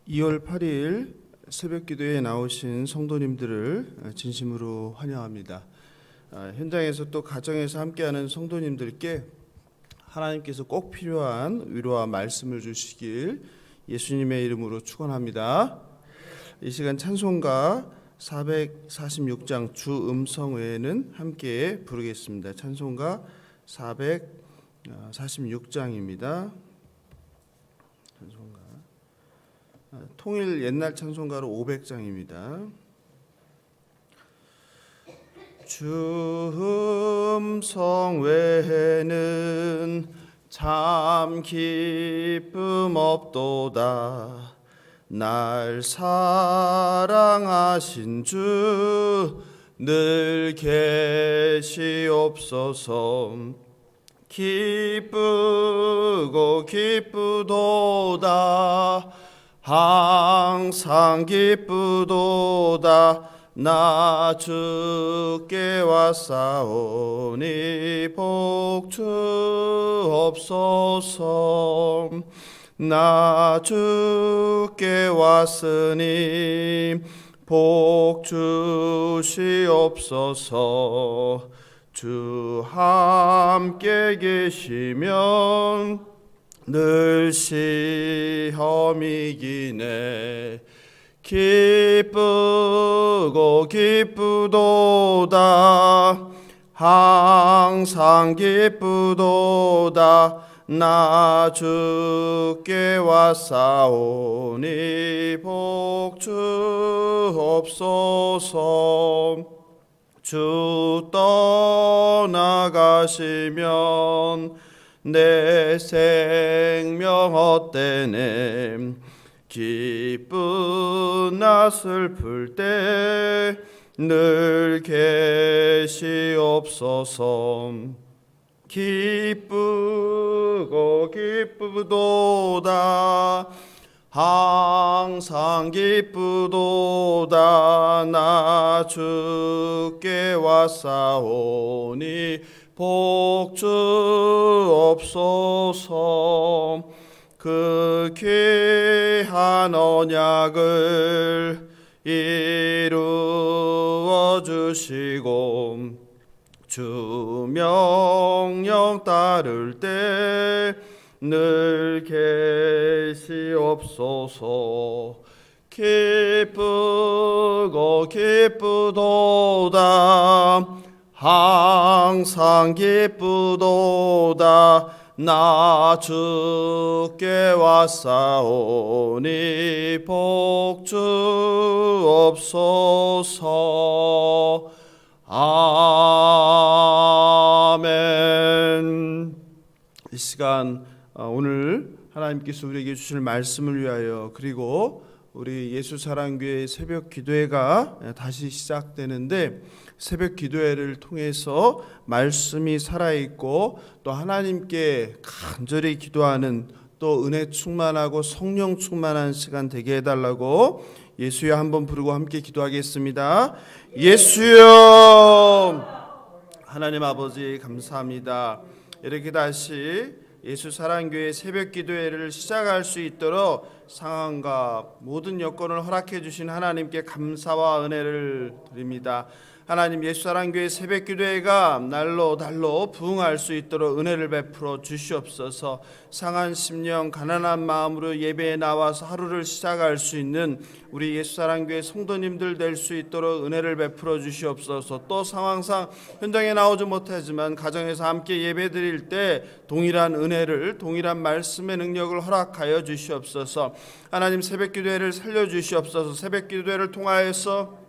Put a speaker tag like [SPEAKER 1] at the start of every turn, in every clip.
[SPEAKER 1] 2월 8일 새벽 기도에 나오신 성도님들을 진심으로 환영합니다. 현장에서 또 가정에서 함께하는 성도님들께 하나님께서 꼭 필요한 위로와 말씀을 주시길 예수님의 이름으로 축원합니다. 이 시간 찬송가 446장 주 음성 외에는 함께 부르겠습니다. 찬송가 446장입니다. 찬송가 통일 옛날 찬송가로 500장입니다. 주 음성 외에는 참 기쁨 없도다. 날 사랑하신 주 늘 계시옵소서. 기쁘고 기쁘도다. 항상 기쁘도다. 나 주께 왔사오니 복주옵소서. 나 주께 왔으니 복주시옵소서. 주 함께 계시면 늘 시험이기네. 기쁘고 기쁘도다. 항상 기쁘도다. 나 주께 왔사오니 복주옵소서. 주 떠나가시면 내 생명 헛되네. 기쁘나 슬플 때 늘 계시옵소서. 기쁘고 기쁘도다. 항상 기쁘도다. 나 주께 왔사오니 복주옵소서. 그 귀한 언약을 이루어 주시고 주 명령 따를 때 늘 계시옵소서. 기쁘고 기쁘도다. 항상 기쁘도다. 나 주께 왔사오니 복주옵소서. 아멘. 이 시간 오늘 하나님께서 우리에게 주실 말씀을 위하여, 그리고 우리 예수사랑교회 새벽 기도회가 다시 시작되는데, 새벽 기도회를 통해서 말씀이 살아있고 또 하나님께 간절히 기도하는, 또 은혜 충만하고 성령 충만한 시간 되게 해달라고 예수여 한번 부르고 함께 기도하겠습니다. 예수여. 하나님 아버지 감사합니다. 이렇게 다시 예수사랑교회 새벽 기도회를 시작할 수 있도록 상황과 모든 여건을 허락해 주신 하나님께 감사와 은혜를 드립니다. 하나님, 예수사랑교회 새벽기도회가 날로 달로 부흥할 수 있도록 은혜를 베풀어 주시옵소서. 상한 심령 가난한 마음으로 예배에 나와서 하루를 시작할 수 있는 우리 예수사랑교회 성도님들 될 수 있도록 은혜를 베풀어 주시옵소서. 또 상황상 현장에 나오지 못하지만 가정에서 함께 예배 드릴 때 동일한 은혜를, 동일한 말씀의 능력을 허락하여 주시옵소서. 하나님, 새벽기도회를 살려주시옵소서. 새벽기도회를 통하여서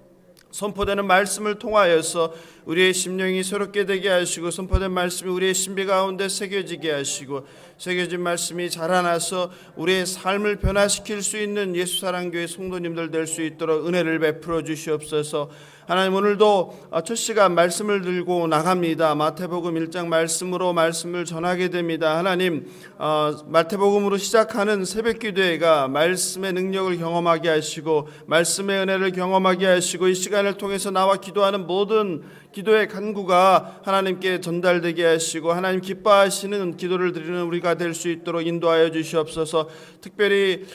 [SPEAKER 1] 선포되는 말씀을 통하여서 우리의 심령이 새롭게 되게 하시고, 선포된 말씀이 우리의 신비 가운데 새겨지게 하시고, 새겨진 말씀이 자라나서 우리의 삶을 변화시킬 수 있는 예수사랑교회 성도님들 될 수 있도록 은혜를 베풀어 주시옵소서. 하나님 오늘도 첫 시간 말씀을 들고 나갑니다. 마태복음 1장 말씀으로 말씀을 전하게 됩니다. 하나님 마태복음으로 시작하는 새벽기도회가 말씀의 능력을 경험하게 하시고 말씀의 은혜를 경험하게 하시고 이 시간을 통해서 나와 기도하는 모든 기도의 간구가 하나님께 전달되게 하시고 하나님 기뻐하시는 기도를 드리는 우리가 될 수 있도록 인도하여 주시옵소서. 특별히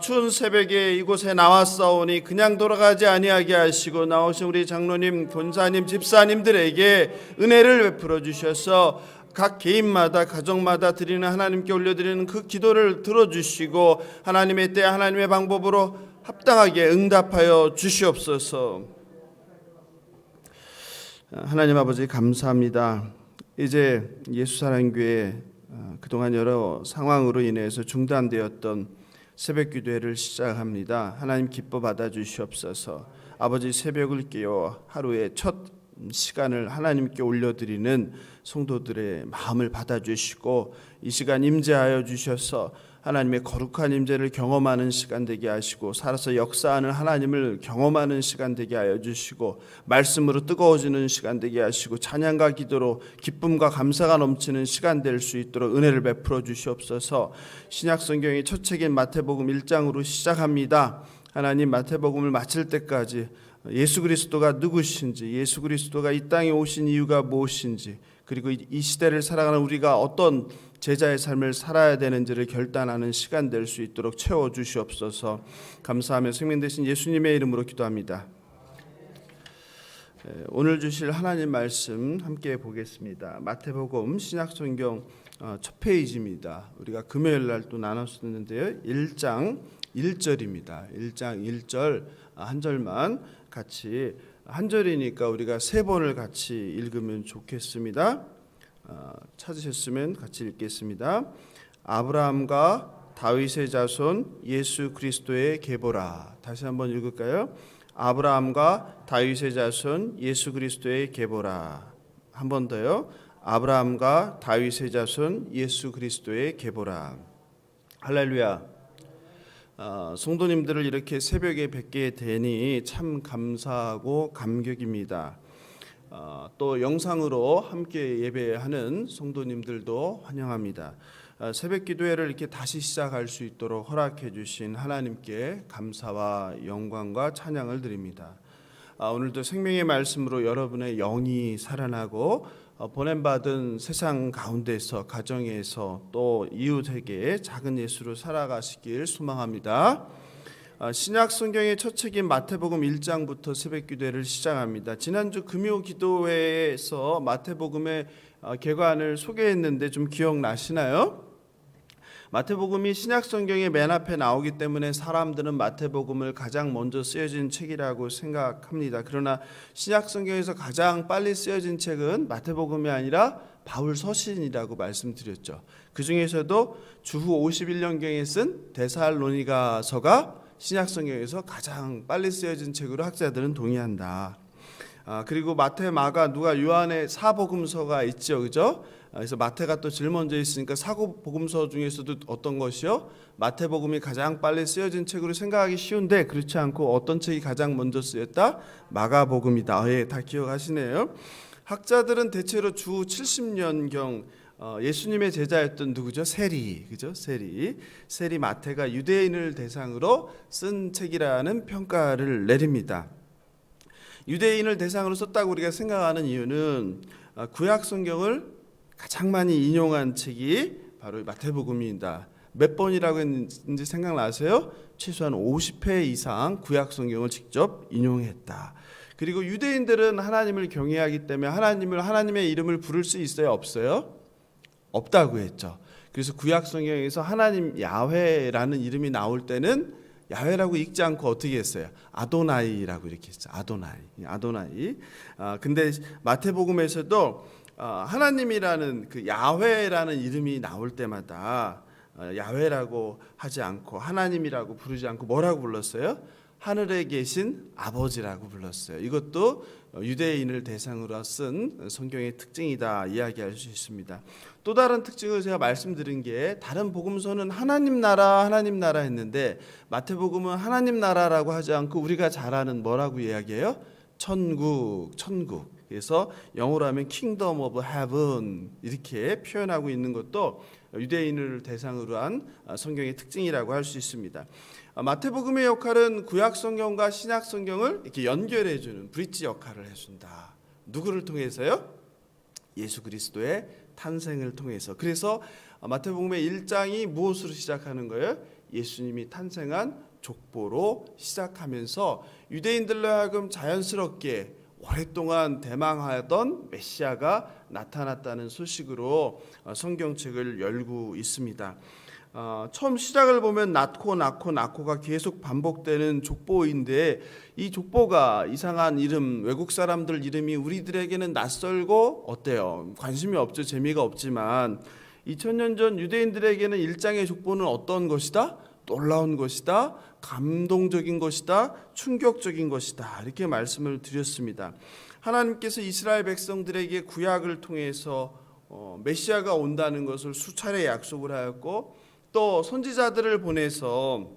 [SPEAKER 1] 추운 새벽에 이곳에 나왔사오니 그냥 돌아가지 아니하게 하시고 나오신 우리 장로님, 권사님, 집사님들에게 은혜를 베풀어 주셔서 각 개인마다 가정마다 드리는 하나님께 올려드리는 그 기도를 들어주시고 하나님의 때 하나님의 방법으로 합당하게 응답하여 주시옵소서. 하나님 아버지 감사합니다. 이제 예수사랑교회 그동안 여러 상황으로 인해서 중단되었던 새벽기도회를 시작합니다. 하나님 기뻐 받아주시옵소서. 아버지 새벽을 깨워 하루의 첫 시간을 하나님께 올려드리는 성도들의 마음을 받아주시고 이 시간 임재하여 주셔서 하나님의 거룩한 임재를 경험하는 시간 되게 하시고 살아서 역사하는 하나님을 경험하는 시간 되게 하여 주시고 말씀으로 뜨거워지는 시간 되게 하시고 찬양과 기도로 기쁨과 감사가 넘치는 시간 될 수 있도록 은혜를 베풀어 주시옵소서. 신약성경의 첫 책인 마태복음 1장으로 시작합니다. 하나님 마태복음을 마칠 때까지 예수 그리스도가 누구신지, 예수 그리스도가 이 땅에 오신 이유가 무엇인지, 그리고 이 시대를 살아가는 우리가 어떤 제자의 삶을 살아야 되는지를 결단하는 시간 될 수 있도록 채워주시옵소서. 감사하며 생명 되신 예수님의 이름으로 기도합니다. 오늘 주실 하나님 말씀 함께 보겠습니다. 마태복음 신약성경 첫 페이지입니다. 우리가 금요일 날 또 나눴었는데요. 1장 1절입니다. 1장 1절 한 절만 같이, 한 절이니까 우리가 세 번을 같이 읽으면 좋겠습니다. 찾으셨으면 같이 읽겠습니다. 아브라함과 다윗의 자손 예수 그리스도의 계보라. 다시 한번 읽을까요? 아브라함과 다윗의 자손 예수 그리스도의 계보라. 한 번 더요. 아브라함과 다윗의 자손 예수 그리스도의 계보라. 할렐루야. 성도님들을 이렇게 새벽에 뵙게 되니 참 감사하고 감격입니다. 또 영상으로 함께 예배하는 성도님들도 환영합니다. 새벽 기도회를 이렇게 다시 시작할 수 있도록 허락해 주신 하나님께 감사와 영광과 찬양을 드립니다. 오늘도 생명의 말씀으로 여러분의 영이 살아나고 보냄받은 세상 가운데서 가정에서 또 이웃에게 작은 예수로 살아가시길 소망합니다. 신약 성경의 첫 책인 마태복음 1장부터 새벽 기도회를 시작합니다. 지난주 금요 기도회에서 마태복음의 개관을 소개했는데 좀 기억나시나요? 마태복음이 신약 성경의 맨 앞에 나오기 때문에 사람들은 마태복음을 가장 먼저 쓰여진 책이라고 생각합니다. 그러나 신약 성경에서 가장 빨리 쓰여진 책은 마태복음이 아니라 바울 서신이라고 말씀드렸죠. 그 중에서도 주후 51년경에 쓴 데살로니가서가 신약 성경에서 가장 빨리 쓰여진 책으로 학자들은 동의한다. 그리고 마태, 마가, 누가, 요한의 사복음서가 있죠, 그죠? 그래서 마태가 또 제일 먼저 있으니까 사복음서 중에서도 어떤 것이요? 마태복음이 가장 빨리 쓰여진 책으로 생각하기 쉬운데 그렇지 않고 어떤 책이 가장 먼저 쓰였다? 마가복음이다. 예, 다 기억하시네요. 학자들은 대체로 주 70년경 예수님의 제자였던 누구죠? 세리, 그죠? 세리 마태가 유대인을 대상으로 쓴 책이라는 평가를 내립니다. 유대인을 대상으로 썼다고 우리가 생각하는 이유는 구약 성경을 가장 많이 인용한 책이 바로 마태복음입니다. 몇 번이라고 했는지 생각나세요? 최소한 50회 이상 구약 성경을 직접 인용했다. 그리고 유대인들은 하나님을 경외하기 때문에 하나님의 이름을 부를 수 있어요? 없어요? 없다고 했죠. 그래서 구약 성경에서 하나님 야훼라는 이름이 나올 때는 야훼라고 읽지 않고 어떻게 했어요? 아도나이라고 이렇게 했죠. 아도나이. 근데 마태복음에서도 하나님이라는 그 야훼라는 이름이 나올 때마다 야훼라고 하지 않고 하나님이라고 부르지 않고 뭐라고 불렀어요? 하늘에 계신 아버지라고 불렀어요. 이것도 유대인을 대상으로 쓴 성경의 특징이다 이야기할 수 있습니다. 또 다른 특징을 제가 말씀드린 게 다른 복음서는 하나님 나라 했는데 마태복음은 하나님 나라라고 하지 않고 우리가 잘 아는 뭐라고 이야기해요? 천국. 그래서 영어로 하면 Kingdom of Heaven 이렇게 표현하고 있는 것도 유대인을 대상으로 한 성경의 특징이라고 할 수 있습니다. 마태복음의 역할은 구약 성경과 신약 성경을 이렇게 연결해 주는 브릿지 역할을 해준다. 누구를 통해서요? 예수 그리스도의 탄생을 통해서. 그래서 마태복음의 1장이 무엇으로 시작하는 거예요? 예수님이 탄생한 족보로 시작하면서 유대인들로 하여금 자연스럽게 오랫동안 대망하던 메시아가 나타났다는 소식으로 성경책을 열고 있습니다. 처음 시작을 보면 낳고가 계속 반복되는 족보인데 이 족보가 이상한 이름, 외국 사람들 이름이 우리들에게는 낯설고 어때요? 관심이 없죠. 재미가 없지만 2000년 전 유대인들에게는 1장의 족보는 어떤 것이다? 놀라운 것이다. 감동적인 것이다. 충격적인 것이다. 이렇게 말씀을 드렸습니다. 하나님께서 이스라엘 백성들에게 구약을 통해서 메시아가 온다는 것을 수차례 약속을 하였고 또 선지자들을 보내서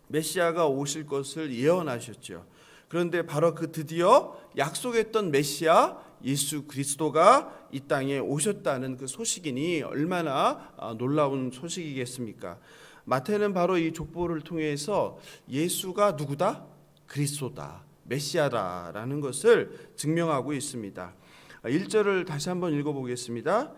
[SPEAKER 1] 메시아가 오실 것을 예언하셨죠. 그런데 바로 그 드디어 약속했던 메시아 예수 그리스도가 이 땅에 오셨다는 그 소식이니 얼마나 놀라운 소식이겠습니까? 마태는 바로 이 족보를 통해서 예수가 누구다? 그리스도다. 메시아다라는 것을 증명하고 있습니다. 1절을 다시 한번 읽어보겠습니다.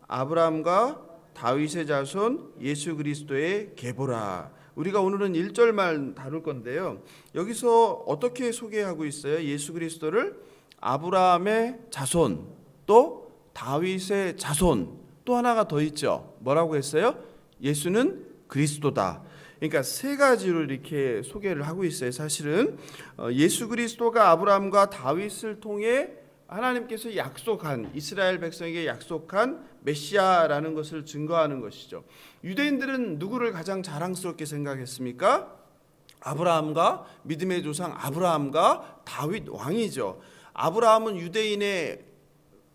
[SPEAKER 1] 아브라함과 다윗의 자손 예수 그리스도의 계보라. 우리가 오늘은 1절만 다룰 건데요. 여기서 어떻게 소개하고 있어요? 예수 그리스도를 아브라함의 자손, 또 다윗의 자손, 또 하나가 더 있죠. 뭐라고 했어요? 예수는 그리스도다. 그러니까 세 가지로 이렇게 소개를 하고 있어요. 사실은 예수 그리스도가 아브라함과 다윗을 통해 하나님께서 약속한 이스라엘 백성에게 약속한 메시아라는 것을 증거하는 것이죠. 유대인들은 누구를 가장 자랑스럽게 생각했습니까? 아브라함과 믿음의 조상 아브라함과 다윗 왕이죠. 아브라함은 유대인의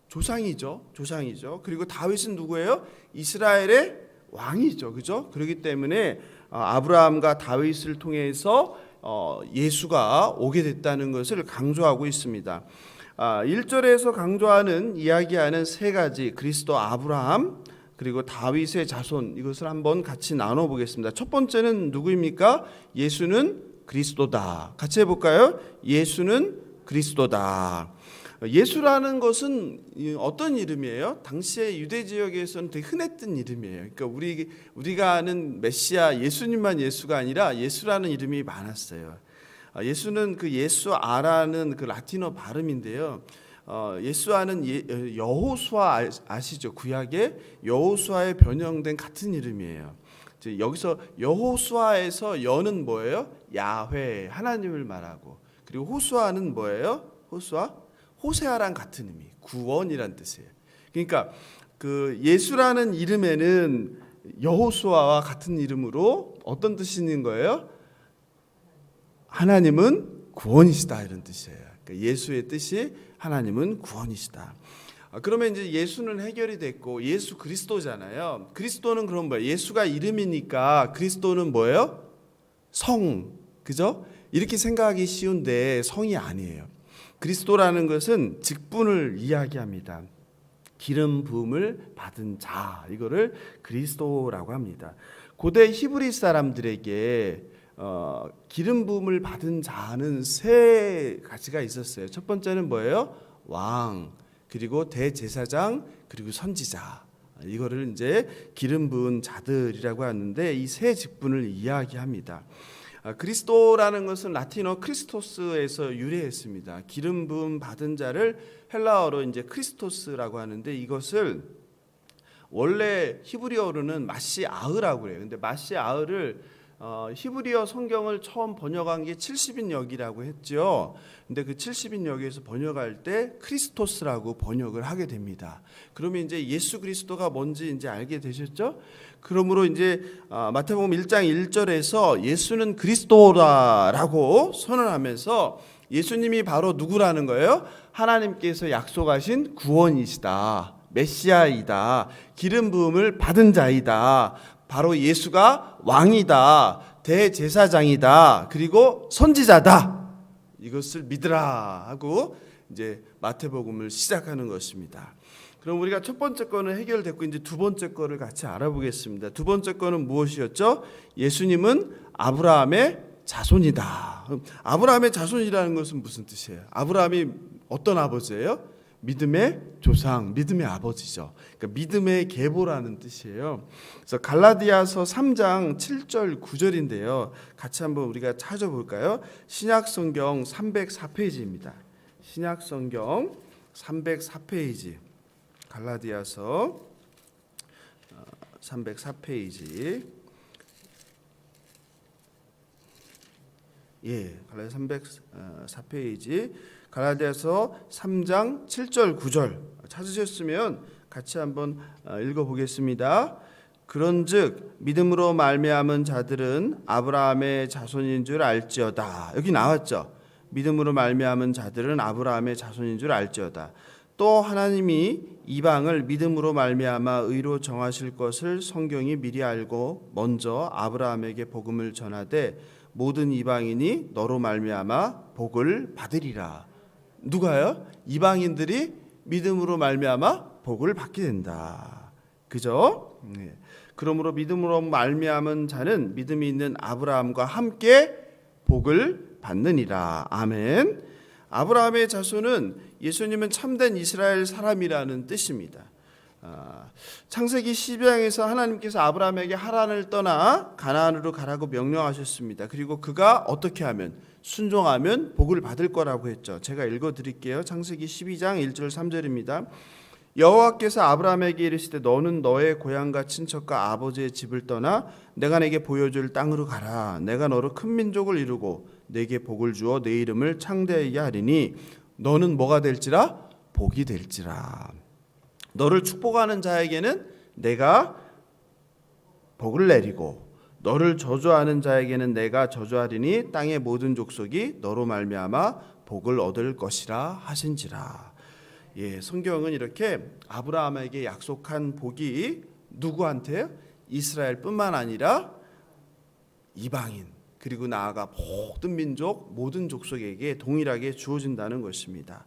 [SPEAKER 1] 조상이죠. 그리고 다윗은 누구예요? 이스라엘의 왕이죠. 그죠? 그렇기 때문에 아브라함과 다윗을 통해서 예수가 오게 됐다는 것을 강조하고 있습니다. 1절에서 강조하는 이야기하는 세 가지 그리스도 아브라함 그리고 다윗의 자손 이것을 한번 같이 나눠보겠습니다. 첫 번째는 누구입니까? 예수는 그리스도다. 같이 해볼까요? 예수는 그리스도다. 예수라는 것은 어떤 이름이에요? 당시의 유대 지역에서는 되게 흔했던 이름이에요. 그러니까 우리가 아는 메시아 예수님만 예수가 아니라 예수라는 이름이 많았어요. 예수는 그 예수아라는 그 라틴어 발음인데요. 예수아는 여호수아 아시죠? 구약의 여호수아에 변형된 같은 이름이에요. 여기서 여호수아에서 여는 뭐예요? 야훼 하나님을 말하고 그리고 호수아는 뭐예요? 호세아랑 같은 의미 구원이란 뜻이에요. 그러니까 그 예수라는 이름에는 여호수아와 같은 이름으로 어떤 뜻이 있는 거예요? 하나님은 구원이시다 이런 뜻이에요. 그러니까 예수의 뜻이 하나님은 구원이시다. 그러면 이제 예수는 해결이 됐고 예수 그리스도잖아요. 그리스도는 그럼 뭐예요? 예수가 이름이니까 그리스도는 뭐예요? 성, 그죠? 이렇게 생각하기 쉬운데 성이 아니에요. 그리스도라는 것은 직분을 이야기합니다. 기름 부음을 받은 자, 이거를 그리스도라고 합니다. 고대 히브리 사람들에게 기름 부음을 받은 자는 세 가지가 있었어요. 첫 번째는 뭐예요? 왕, 그리고 대제사장, 그리고 선지자. 이거를 이제 기름 부은 자들이라고 하는데 이 세 직분을 이야기합니다. 그리스도라는 것은 라틴어 크리스토스에서 유래했습니다. 기름 부음 받은 자를 헬라어로 이제 크리스토스라고 하는데 이것을 원래 히브리어로는 마시아흐라고 그래요. 근데 마시아흐를 히브리어 성경을 처음 번역한 게 70인역이라고 했죠. 근데 그 70인역에서 번역할 때 크리스토스라고 번역을 하게 됩니다. 그러면 이제 예수 그리스도가 뭔지 이제 알게 되셨죠? 그러므로 이제 마태복음 1장 1절에서 예수는 그리스도라고 선언하면서 예수님이 바로 누구라는 거예요? 하나님께서 약속하신 구원이시다. 메시아이다. 기름 부음을 받은 자이다. 바로 예수가 왕이다. 대제사장이다. 그리고 선지자다. 이것을 믿으라 하고 이제 마태복음을 시작하는 것입니다. 그럼 우리가 첫 번째 거는 해결됐고 이제 두 번째 거를 같이 알아보겠습니다. 두 번째 거는 무엇이었죠? 예수님은 아브라함의 자손이다. 아브라함의 자손이라는 것은 무슨 뜻이에요? 아브라함이 어떤 아버지예요? 믿음의 조상, 믿음의 아버지죠. 그러니까 믿음의 계보라는 뜻이에요. 그래서 갈라디아서 3장 7절 9절인데요. 같이 한번 우리가 찾아볼까요? 신약성경 304페이지입니다. 신약성경 304페이지. 갈라디아서 304페이지. 갈라디아 304페이지. 갈라디아서 3장 7절 9절 찾으셨으면 같이 한번 읽어보겠습니다. 그런즉 믿음으로 말미암은 자들은 아브라함의 자손인 줄 알지어다. 여기 나왔죠. 믿음으로 말미암은 자들은 아브라함의 자손인 줄 알지어다. 또 하나님이 이방을 믿음으로 말미암아 의로 정하실 것을 성경이 미리 알고 먼저 아브라함에게 복음을 전하되 모든 이방인이 너로 말미암아 복을 받으리라. 누가요? 이방인들이 믿음으로 말미암아 복을 받게 된다. 그죠? 그러므로 믿음으로 말미암은 자는 믿음이 있는 아브라함과 함께 복을 받느니라. 아멘. 아브라함의 자손은 예수님은 참된 이스라엘 사람이라는 뜻입니다. 창세기 12장에서 하나님께서 아브라함에게 하란을 떠나 가나안으로 가라고 명령하셨습니다. 그리고 그가 어떻게 하면 순종하면 복을 받을 거라고 했죠. 제가 읽어드릴게요. 창세기 12장 1절 3절입니다. 여호와께서 아브라함에게 이르시되 너는 너의 고향과 친척과 아버지의 집을 떠나 내가 내게 보여줄 땅으로 가라. 내가 너로 큰 민족을 이루고 내게 복을 주어 내 이름을 창대하게 하리니 너는 뭐가 될지라? 복이 될지라. 너를 축복하는 자에게는 내가 복을 내리고 너를 저주하는 자에게는 내가 저주하리니 땅의 모든 족속이 너로 말미암아 복을 얻을 것이라 하신지라. 성경은 이렇게 아브라함에게 약속한 복이 누구한테요? 이스라엘뿐만 아니라 이방인 그리고 나아가 모든 민족 모든 족속에게 동일하게 주어진다는 것입니다.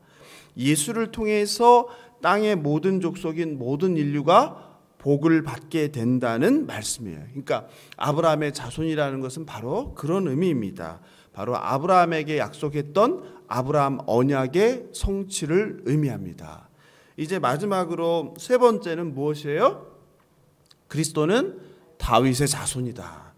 [SPEAKER 1] 예수를 통해서 땅의 모든 족속인 모든 인류가 복을 받게 된다는 말씀이에요. 그러니까 아브라함의 자손이라는 것은 바로 그런 의미입니다. 바로 아브라함에게 약속했던 아브라함 언약의 성취를 의미합니다. 이제 마지막으로 세 번째는 무엇이에요? 그리스도는 다윗의 자손이다.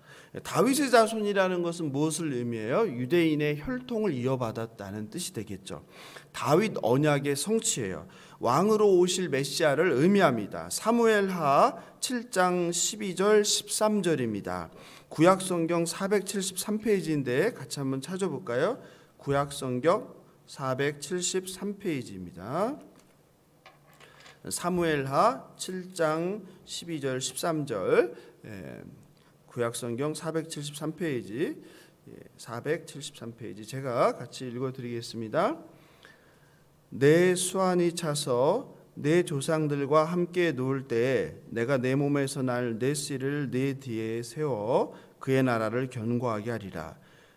[SPEAKER 1] 다윗의 자손이라는 것은 무엇을 의미해요? 유대인의 혈통을 이어받았다는 뜻이 되겠죠. 다윗 언약의 성취예요. 왕으로 오실 메시아를 의미합니다. 사무엘하 7장 12절 13절입니다. 구약성경 473페이지인데 같이 한번 찾아볼까요? 구약성경 473페이지입니다. 사무엘하 7장 12절 13절 구약성경 473페이지 473페이지 제가 같이 읽어드리겠습니다. 내 수완이 차서 내 조상들과 함께 누울 때에 내가 내 몸에서 날 내 씨를 내 뒤에 세워 그의 나라를 견고하게 하리라.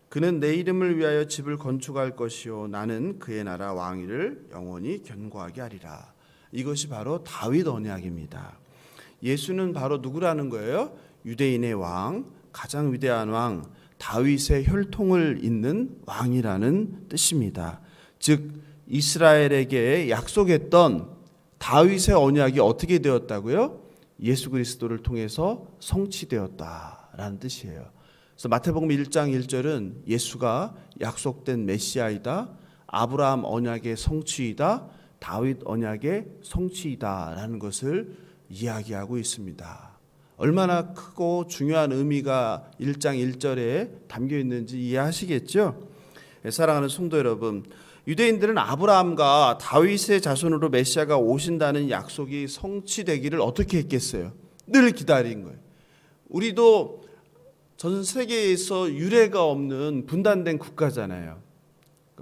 [SPEAKER 1] 그는 내 이름을 위하여 집을 건축할 것이요 나는 그의 나라 왕위를 영원히 견고하게 하리라. 이것이 바로 다윗 언약입니다. 예수는 바로 누구라는 거예요? 유대인의 왕, 가장 위대한 왕, 다윗의 혈통을 잇는 왕이라는 뜻입니다. 즉 이스라엘에게 약속했던 다윗의 언약이 어떻게 되었다고요? 예수 그리스도를 통해서 성취되었다라는 뜻이에요. 그래서 마태복음 1장 1절은 예수가 약속된 메시아이다, 아브라함 언약의 성취이다, 다윗 언약의 성취이다라는 것을 이야기하고 있습니다. 얼마나 크고 중요한 의미가 1장 1절에 담겨 있는지 이해하시겠죠? 사랑하는 성도 여러분, 유대인들은 아브라함과 다윗의 자손으로 메시아가 오신다는 약속이 성취되기를 어떻게 했겠어요? 늘 기다린 거예요. 우리도 전 세계에서 유례가 없는 분단된 국가잖아요.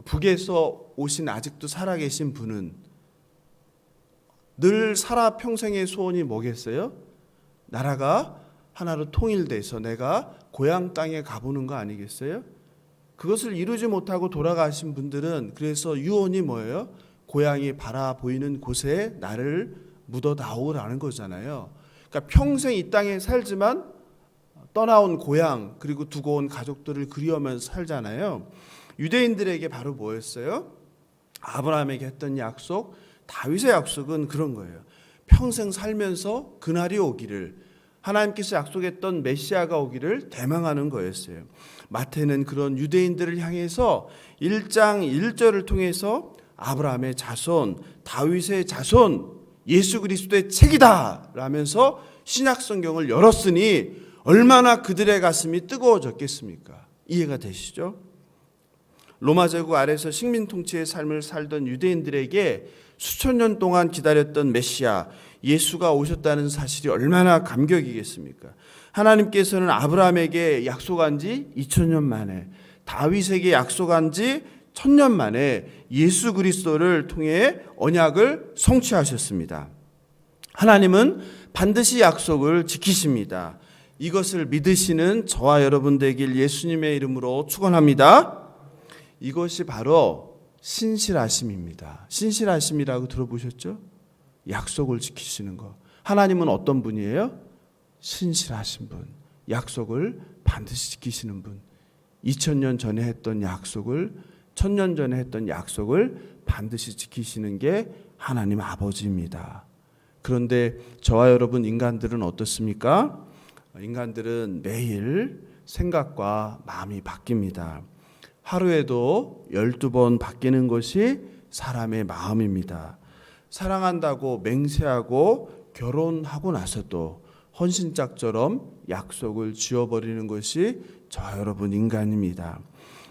[SPEAKER 1] 북에서 오신 아직도 살아계신 분은 늘 살아 평생의 소원이 뭐겠어요? 나라가 하나로 통일돼서 내가 고향 땅에 가보는 거 아니겠어요? 그것을 이루지 못하고 돌아가신 분들은 그래서 유언이 뭐예요? 고향이 바라 보이는 곳에 나를 묻어다오라는 거잖아요. 그러니까 평생 이 땅에 살지만 떠나온 고향 그리고 두고 온 가족들을 그리워하면서 살잖아요. 유대인들에게 바로 뭐였어요? 아브라함에게 했던 약속, 다윗의 약속은 그런 거예요. 평생 살면서 그날이 오기를, 하나님께서 약속했던 메시아가 오기를 대망하는 거였어요. 마태는 그런 유대인들을 향해서 1장 1절을 통해서 아브라함의 자손, 다윗의 자손, 예수 그리스도의 책이다 라면서 신약 성경을 열었으니 얼마나 그들의 가슴이 뜨거워졌겠습니까? 이해가 되시죠? 로마 제국 아래서 식민 통치의 삶을 살던 유대인들에게 수천 년 동안 기다렸던 메시아 예수가 오셨다는 사실이 얼마나 감격이겠습니까? 하나님께서는 아브라함에게 약속한 지 2000년 만에, 다윗에게 약속한 지 1000년 만에 예수 그리스도를 통해 언약을 성취하셨습니다. 하나님은 반드시 약속을 지키십니다. 이것을 믿으시는 저와 여러분 되길 예수님의 이름으로 축원합니다. 이것이 바로 신실하심입니다. 신실하심이라고 들어보셨죠? 약속을 지키시는 거. 하나님은 어떤 분이에요? 신실하신 분. 약속을 반드시 지키시는 분. 2000년 전에 했던 약속을 1000년 전에 했던 약속을 반드시 지키시는 게 하나님 아버지입니다. 그런데 저와 여러분 인간들은 어떻습니까? 인간들은 매일 생각과 마음이 바뀝니다. 하루에도 12번 바뀌는 것이 사람의 마음입니다. 사랑한다고 맹세하고 결혼하고 나서도 헌신짝처럼 약속을 지워버리는 것이 저와 여러분 인간입니다.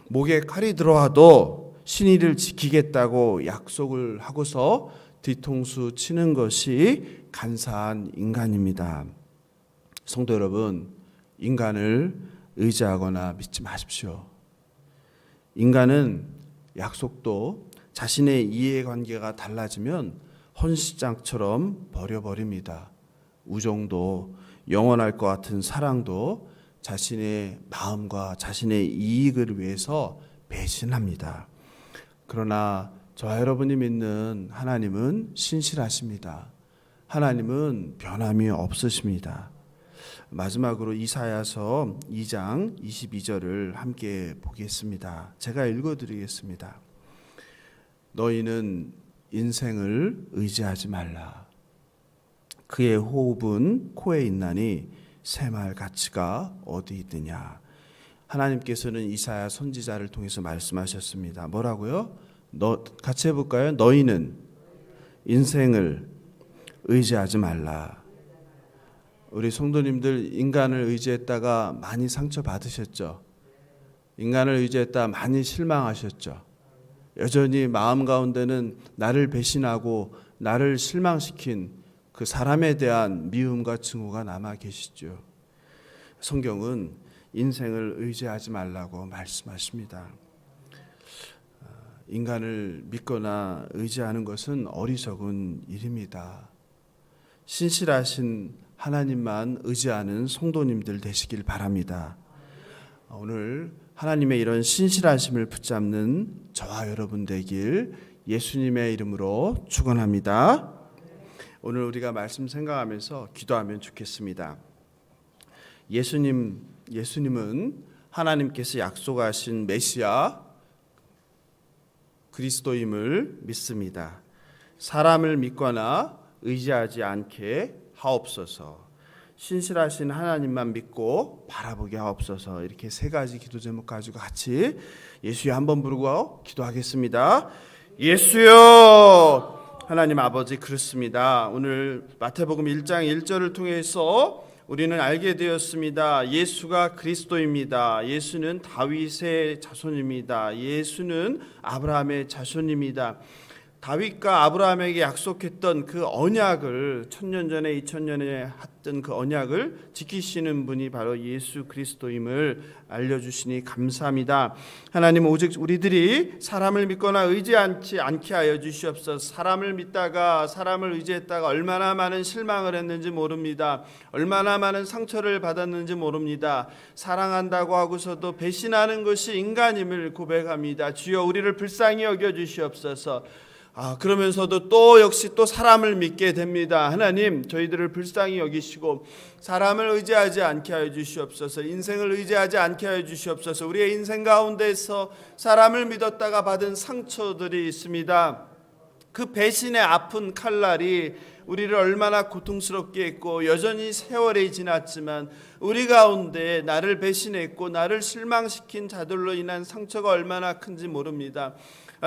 [SPEAKER 1] 목에 칼이 들어와도 신의를 지키겠다고 약속을 하고서 뒤통수 치는 것이 간사한 인간입니다. 성도 여러분, 인간을 의지하거나 믿지 마십시오. 인간은 약속도 자신의 이해관계가 달라지면 헌신장처럼 버려버립니다. 우정도, 영원할 것 같은 사랑도 자신의 마음과 자신의 이익을 위해서 배신합니다. 그러나 저와 여러분이 믿는 하나님은 신실하십니다. 하나님은 변함이 없으십니다. 마지막으로 이사야서 2장 22절을 함께 보겠습니다. 제가 읽어드리겠습니다. 너희는 인생을 의지하지 말라. 그의 호흡은 코에 있나니 새말 가치가 어디 있느냐. 하나님께서는 이사야 선지자를 통해서 말씀하셨습니다. 뭐라고요? 같이 해볼까요? 너희는 인생을 의지하지 말라. 우리 성도님들 인간을 의지했다가 많이 상처받으셨죠? 인간을 의지했다 많이 실망하셨죠? 여전히 마음 가운데는 나를 배신하고 나를 실망시킨 그 사람에 대한 미움과 증오가 남아 계시죠. 성경은 인생을 의지하지 말라고 말씀하십니다. 인간을 믿거나 의지하는 것은 어리석은 일입니다. 신실하신 하나님만 의지하는 성도님들 되시길 바랍니다. 오늘 하나님의 이런 신실하심을 붙잡는 저와 여러분 되길 예수님의 이름으로 축원합니다. 오늘 우리가 말씀 생각하면서 기도하면 좋겠습니다. 예수님은 하나님께서 약속하신 메시아 그리스도임을 믿습니다. 사람을 믿거나 의지하지 않게 하옵소서. 신실하신 하나님만 믿고 바라보게 하옵소서. 이렇게 세 가지 기도 제목 가지고 같이 예수여 한번 부르고 기도하겠습니다. 예수여. 하나님 아버지, 그렇습니다. 오늘 마태복음 1장 1절을 통해서 우리는 알게 되었습니다. 예수가 그리스도입니다. 예수는 다윗의 자손입니다. 예수는 아브라함의 자손입니다. 다윗과 아브라함에게 약속했던 그 언약을 1000년 전에 2000년에 했던 그 언약을 지키시는 분이 바로 예수 그리스도임을 알려주시니 감사합니다. 하나님, 오직 우리들이 사람을 믿거나 의지하지 않게 하여 주시옵소서. 사람을 믿다가 사람을 의지했다가 얼마나 많은 실망을 했는지 모릅니다. 얼마나 많은 상처를 받았는지 모릅니다. 사랑한다고 하고서도 배신하는 것이 인간임을 고백합니다. 주여, 우리를 불쌍히 여겨 주시옵소서. 그러면서도 또 역시 또 사람을 믿게 됩니다. 하나님, 저희들을 불쌍히 여기시고 사람을 의지하지 않게 하여 주시옵소서. 인생을 의지하지 않게 하여 주시옵소서. 우리의 인생 가운데서 사람을 믿었다가 받은 상처들이 있습니다. 그 배신의 아픈 칼날이 우리를 얼마나 고통스럽게 했고, 여전히 세월이 지났지만 우리 가운데 나를 배신했고 나를 실망시킨 자들로 인한 상처가 얼마나 큰지 모릅니다.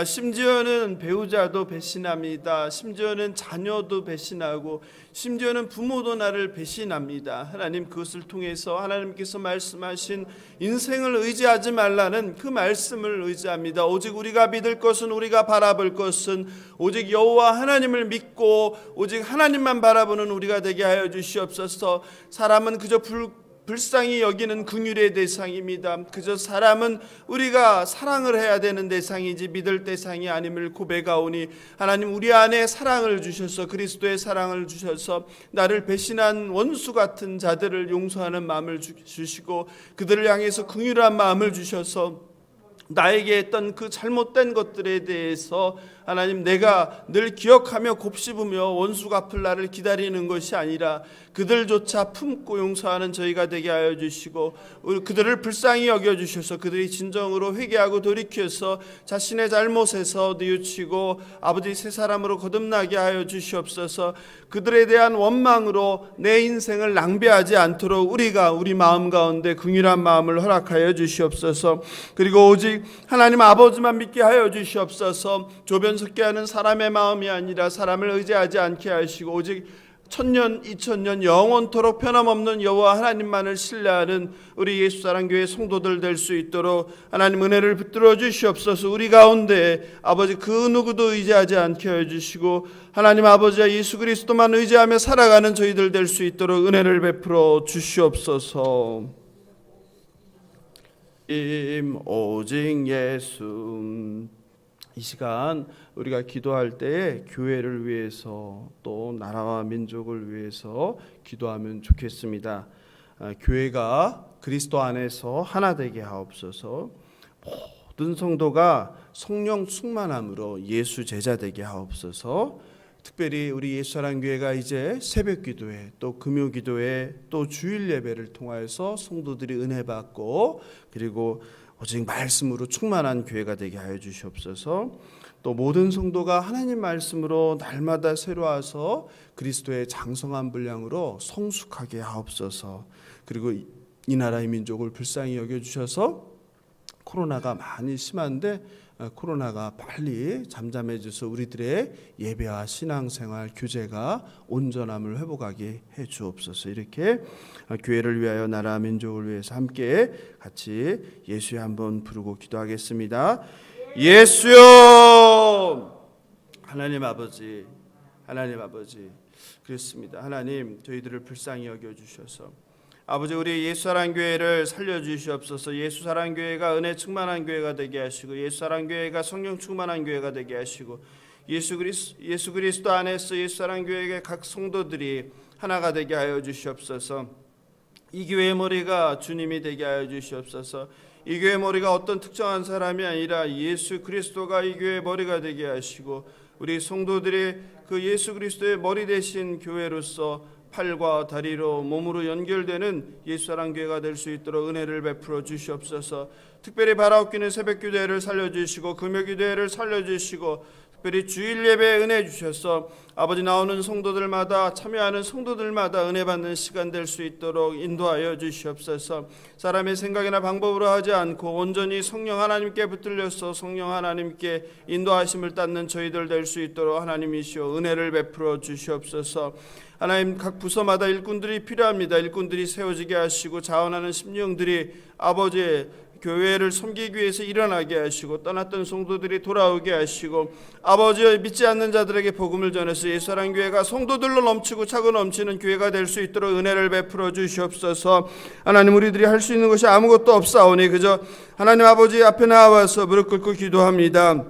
[SPEAKER 1] 심지어는 배우자도 배신합니다. 심지어는 자녀도 배신하고, 심지어는 부모도 나를 배신합니다. 하나님, 그것을 통해서 하나님께서 말씀하신 인생을 의지하지 말라는 그 말씀을 의지합니다. 오직 우리가 믿을 것은, 우리가 바라볼 것은 오직 여호와 하나님을 믿고 오직 하나님만 바라보는 우리가 되게 하여 주시옵소서. 사람은 그저 불쌍히 여기는 긍휼의 대상입니다. 그저 사람은 우리가 사랑을 해야 되는 대상이지 믿을 대상이 아님을 고백하오니, 하나님, 우리 안에 사랑을 주셔서, 그리스도의 사랑을 주셔서 나를 배신한 원수 같은 자들을 용서하는 마음을 주시고, 그들을 향해서 긍휼한 마음을 주셔서 나에게 했던 그 잘못된 것들에 대해서 하나님, 내가 늘 기억하며 곱씹으며 원수 갚을 날을 기다리는 것이 아니라 그들조차 품고 용서하는 저희가 되게 하여 주시고, 그들을 불쌍히 여겨주셔서 그들이 진정으로 회개하고 돌이켜서 자신의 잘못에서 뉘우치고 아버지 새 사람으로 거듭나게 하여 주시옵소서. 그들에 대한 원망으로 내 인생을 낭비하지 않도록 우리가 우리 마음 가운데 긍휼한 마음을 허락하여 주시옵소서. 그리고 오직 하나님 아버지만 믿게 하여 주시옵소서. 조변석게 하는 사람의 마음이 아니라 사람을 의지하지 않게 하시고, 오직 1000년 2000년 영원토록 변함없는 여호와 하나님만을 신뢰하는 우리 예수사랑교회 성도들 될 수 있도록 하나님 은혜를 붙들어 주시옵소서. 우리 가운데 아버지 그 누구도 의지하지 않게 해주시고, 하나님 아버지와 예수 그리스도만 의지하며 살아가는 저희들 될 수 있도록 은혜를 베풀어 주시옵소서. 오직 예수. 이 시간 우리가 기도할 때에 교회를 위해서 또 나라와 민족을 위해서 기도하면 좋겠습니다. 교회가 그리스도 안에서 하나 되게 하옵소서. 모든 성도가 성령 충만함으로 예수 제자 되게 하옵소서. 특별히 우리 예수사랑교회가 이제 새벽기도회 또 금요기도회 또 주일 예배를 통하여서 성도들이 은혜 받고, 그리고 오직 말씀으로 충만한 교회가 되게 하여 주시옵소서. 또 모든 성도가 하나님 말씀으로 날마다 새로워서 그리스도의 장성한 분량으로 성숙하게 하옵소서. 그리고 이 나라의 민족을 불쌍히 여겨주셔서 코로나가 많이 심한데 코로나가 빨리 잠잠해져서 우리들의 예배와 신앙생활, 교제가 온전함을 회복하게 해 주옵소서. 이렇게 교회를 위하여 나라 민족을 위해서 함께 같이 예수여 한번 부르고 기도하겠습니다. 예수여. 하나님 아버지, 하나님 아버지, 그렇습니다. 하나님, 저희들을 불쌍히 여겨주셔서 아버지, 우리 예수사랑교회를 살려주시옵소서. 예수사랑교회가 은혜 충만한 교회가 되게 하시고, 예수사랑교회가 성령 충만한 교회가 되게 하시고, 예수 그리스도 안에서 예수사랑교회의 각 성도들이 하나가 되게 하여 주시옵소서. 이 교회의 머리가 주님이 되게 하여 주시옵소서. 이 교회의 머리가 어떤 특정한 사람이 아니라 예수 그리스도가 이 교회의 머리가 되게 하시고, 우리 성도들이 그 예수 그리스도의 머리 되신 교회로서 팔과 다리로 몸으로 연결되는 예수사랑교회가 될 수 있도록 은혜를 베풀어 주시옵소서. 특별히 바라옵기는 새벽기도회를 살려주시고 금요기도회를 살려주시고, 특별히 주일 예배에 은혜 주셔서 아버지 나오는 성도들마다, 참여하는 성도들마다 은혜 받는 시간 될 수 있도록 인도하여 주시옵소서. 사람의 생각이나 방법으로 하지 않고 온전히 성령 하나님께 붙들려서 성령 하나님께 인도하심을 따르는 저희들 될 수 있도록 하나님이시여 은혜를 베풀어 주시옵소서. 하나님, 각 부서마다 일꾼들이 필요합니다. 일꾼들이 세워지게 하시고 자원하는 심령들이 아버지의 교회를 섬기기 위해서 일어나게 하시고 떠났던 성도들이 돌아오게 하시고 아버지 믿지 않는 자들에게 복음을 전해서 예수사랑교회가 성도들로 넘치고 차고 넘치는 교회가 될 수 있도록 은혜를 베풀어 주시옵소서. 하나님, 우리들이 할 수 있는 것이 아무것도 없사오니 그저 하나님 아버지 앞에 나와서 무릎 꿇고 기도합니다.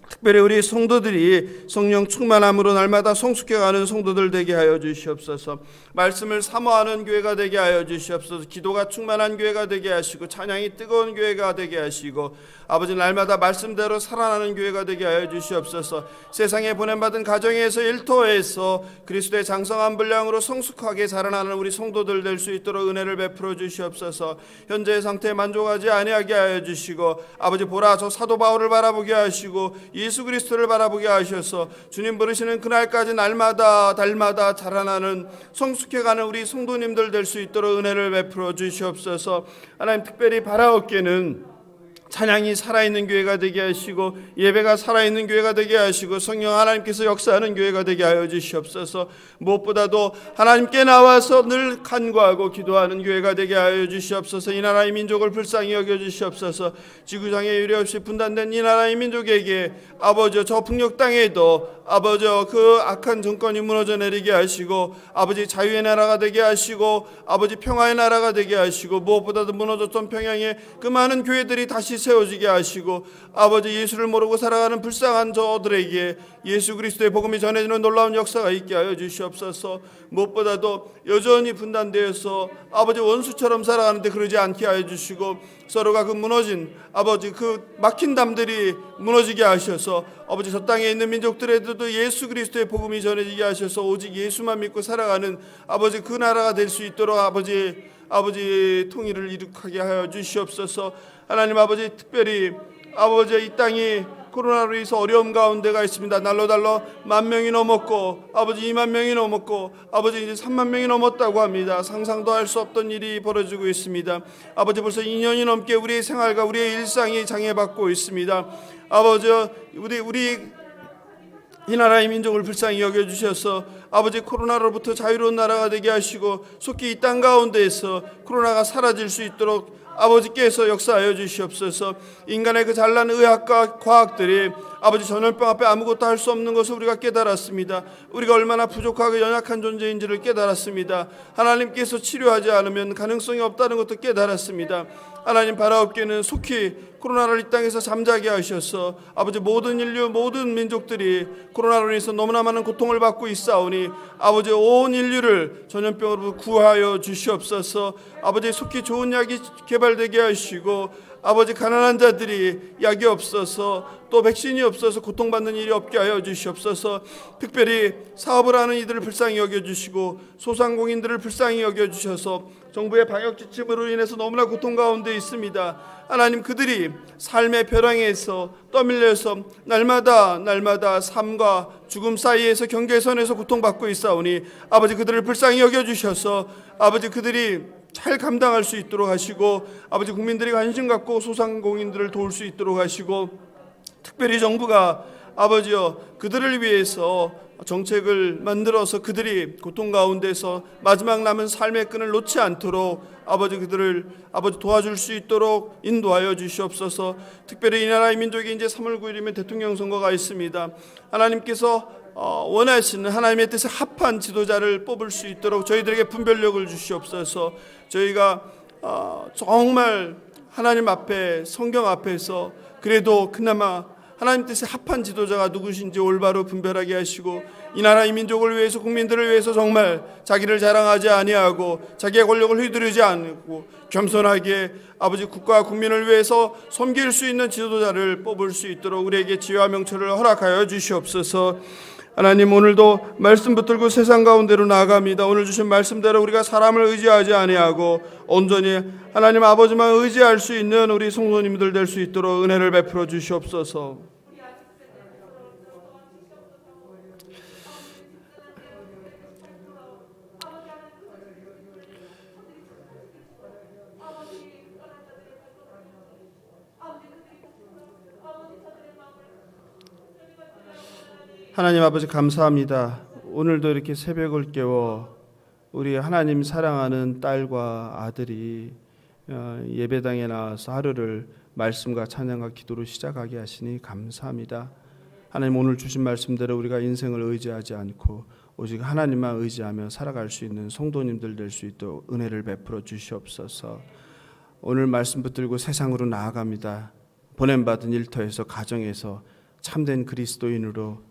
[SPEAKER 1] 특별히 우리 성도들이 성령 충만함으로 날마다 성숙해가는 성도들 되게 하여 주시옵소서. 말씀을 사모하는 교회가 되게 하여 주시옵소서. 기도가 충만한 교회가 되게 하시고 찬양이 뜨거운 교회가 되게 하시고 아버지 날마다 말씀대로 살아나는 교회가 되게 하여 주시옵소서. 세상에 보냄받은 가정에서 일터에서 그리스도의 장성한 분량으로 성숙하게 자라나는 우리 성도들 될 수 있도록 은혜를 베풀어 주시옵소서. 현재의 상태에 만족하지 아니하게 하여 주시고 아버지 보라 저 사도 바울을 바라보게 하시고 예수 그리스도를 바라보게 하셔서 주님 부르시는 그날까지 날마다 달마다 자라나는 성숙해가는 우리 성도님들 될 수 있도록 은혜를 베풀어 주시옵소서. 하나님, 특별히 바라옵기는 찬양이 살아있는 교회가 되게 하시고 예배가 살아있는 교회가 되게 하시고 성령 하나님께서 역사하는 교회가 되게 하여 주시옵소서. 무엇보다도 하나님께 나와서 늘 간구하고 기도하는 교회가 되게 하여 주시옵소서. 이 나라의 민족을 불쌍히 여겨 주시옵소서. 지구상에 유례없이 분단된 이 나라의 민족에게 아버지 저 북녘 땅에도 아버지 그 악한 정권이 무너져 내리게 하시고 아버지 자유의 나라가 되게 하시고 아버지 평화의 나라가 되게 하시고 무엇보다도 무너졌던 평양에 그 많은 교회들이 다시 세워지게 하시고 아버지 예수를 모르고 살아가는 불쌍한 저들에게 예수 그리스도의 복음이 전해지는 놀라운 역사가 있게 하여 주시옵소서. 무엇보다도 여전히 분단되어서 아버지 원수처럼 살아가는데 그러지 않게 하여 주시고 서로가 그 무너진 아버지 그 막힌 담들이 무너지게 하셔서 아버지 저 땅에 있는 민족들에도 예수 그리스도의 복음이 전해지게 하셔서 오직 예수만 믿고 살아가는 아버지 그 나라가 될 수 있도록 아버지 통일을 이룩하게 하여 주시옵소서. 하나님 아버지, 특별히 아버지 이 땅이 코로나로 인해서 어려움 가운데가 있습니다. 날로 10,000명이 넘었고 아버지 20,000명이 넘었고 아버지 이제 30,000명이 넘었다고 합니다. 상상도 할 수 없던 일이 벌어지고 있습니다. 아버지 벌써 2년이 넘게 우리의 생활과 우리의 일상이 장애받고 있습니다. 아버지 우리 이 나라의 민족을 불쌍히 여겨주셔서 아버지 코로나로부터 자유로운 나라가 되게 하시고 속히 이 땅 가운데에서 코로나가 사라질 수 있도록 아버지께서 역사하여 주시옵소서. 인간의 그 잘난 의학과 과학들이 아버지 전염병 앞에 아무것도 할 수 없는 것을 우리가 깨달았습니다. 우리가 얼마나 부족하고 연약한 존재인지를 깨달았습니다. 하나님께서 치료하지 않으면 가능성이 없다는 것도 깨달았습니다. 하나님, 바라옵기는 속히 코로나를 이 땅에서 잠자게 하셔서 아버지 모든 인류 모든 민족들이 코로나로 인해서 너무나 많은 고통을 받고 있사오니 아버지 온 인류를 전염병으로부터 구하여 주시옵소서. 아버지 속히 좋은 약이 개발되게 하시고 아버지 가난한 자들이 약이 없어서 또 백신이 없어서 고통받는 일이 없게 하여 주시옵소서. 특별히 사업을 하는 이들을 불쌍히 여겨주시고 소상공인들을 불쌍히 여겨주셔서 정부의 방역 지침으로 인해서 너무나 고통 가운데 있습니다. 하나님, 그들이 삶의 벼랑에서 떠밀려서 날마다 삶과 죽음 사이에서 경계선에서 고통받고 있사오니 아버지 그들을 불쌍히 여겨주셔서 아버지 그들이 잘 감당할 수 있도록 하시고 아버지 국민들이 관심 갖고 소상공인들을 도울 수 있도록 하시고 특별히 정부가 아버지여 그들을 위해서 정책을 만들어서 그들이 고통 가운데서 마지막 남은 삶의 끈을 놓지 않도록 아버지 그들을 아버지 도와줄 수 있도록 인도하여 주시옵소서. 특별히 이 나라의 민족이 이제 3월 9일이면 대통령 선거가 있습니다. 하나님께서 원하시는 하나님의 뜻에 합한 지도자를 뽑을 수 있도록 저희들에게 분별력을 주시옵소서. 저희가 정말 하나님 앞에 성경 앞에서 그래도 그나마 하나님 뜻에 합한 지도자가 누구신지 올바로 분별하게 하시고 이 나라의 민족을 위해서 국민들을 위해서 정말 자기를 자랑하지 아니하고 자기의 권력을 휘두르지 않고 겸손하게 아버지 국가와 국민을 위해서 섬길 수 있는 지도자를 뽑을 수 있도록 우리에게 지혜와 명철을 허락하여 주시옵소서. 하나님, 오늘도 말씀 붙들고 세상 가운데로 나아갑니다. 오늘 주신 말씀대로 우리가 사람을 의지하지 아니하고 온전히 하나님 아버지만 의지할 수 있는 우리 성도님들 될 수 있도록 은혜를 베풀어 주시옵소서. 하나님 아버지, 감사합니다. 오늘도 이렇게 새벽을 깨워 우리 하나님 사랑하는 딸과 아들이 예배당에 나와서 하루를 말씀과 찬양과 기도로 시작하게 하시니 감사합니다. 하나님, 오늘 주신 말씀대로 우리가 인생을 의지하지 않고 오직 하나님만 의지하며 살아갈 수 있는 성도님들 될 수 있도록 은혜를 베풀어 주시옵소서. 오늘 말씀 붙들고 세상으로 나아갑니다. 보냄받은 일터에서, 가정에서 참된 그리스도인으로,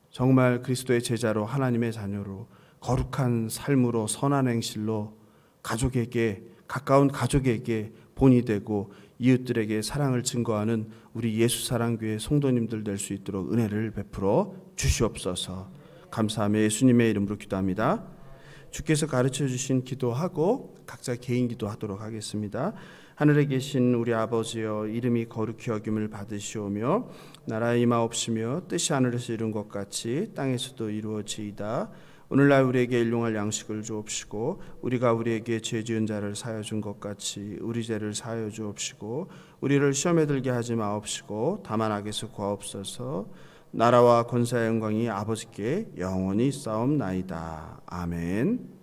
[SPEAKER 1] 정말 그리스도의 제자로, 하나님의 자녀로, 거룩한 삶으로, 선한 행실로 가족에게, 가까운 가족에게 본이 되고 이웃들에게 사랑을 증거하는 우리 예수사랑교회 성도님들 될 수 있도록 은혜를 베풀어 주시옵소서. 감사하며 예수님의 이름으로 기도합니다. 주께서 가르쳐 주신 기도하고 각자 개인 기도하도록 하겠습니다. 하늘에 계신 우리 아버지여, 이름이 거룩히 여김을 받으시오며 나라의 임하옵시며 뜻이 하늘에서 이룬 것 같이 땅에서도 이루어지이다. 오늘날 우리에게 일용할 양식을 주옵시고 우리가 우리에게 죄 지은 자를 사하여 준 것 같이 우리 죄를 사하여 주옵시고 우리를 시험에 들게 하지 마옵시고 다만 악에서 구하옵소서. 나라와 권세와 영광이 아버지께 영원히 있사옵나이다. 아멘.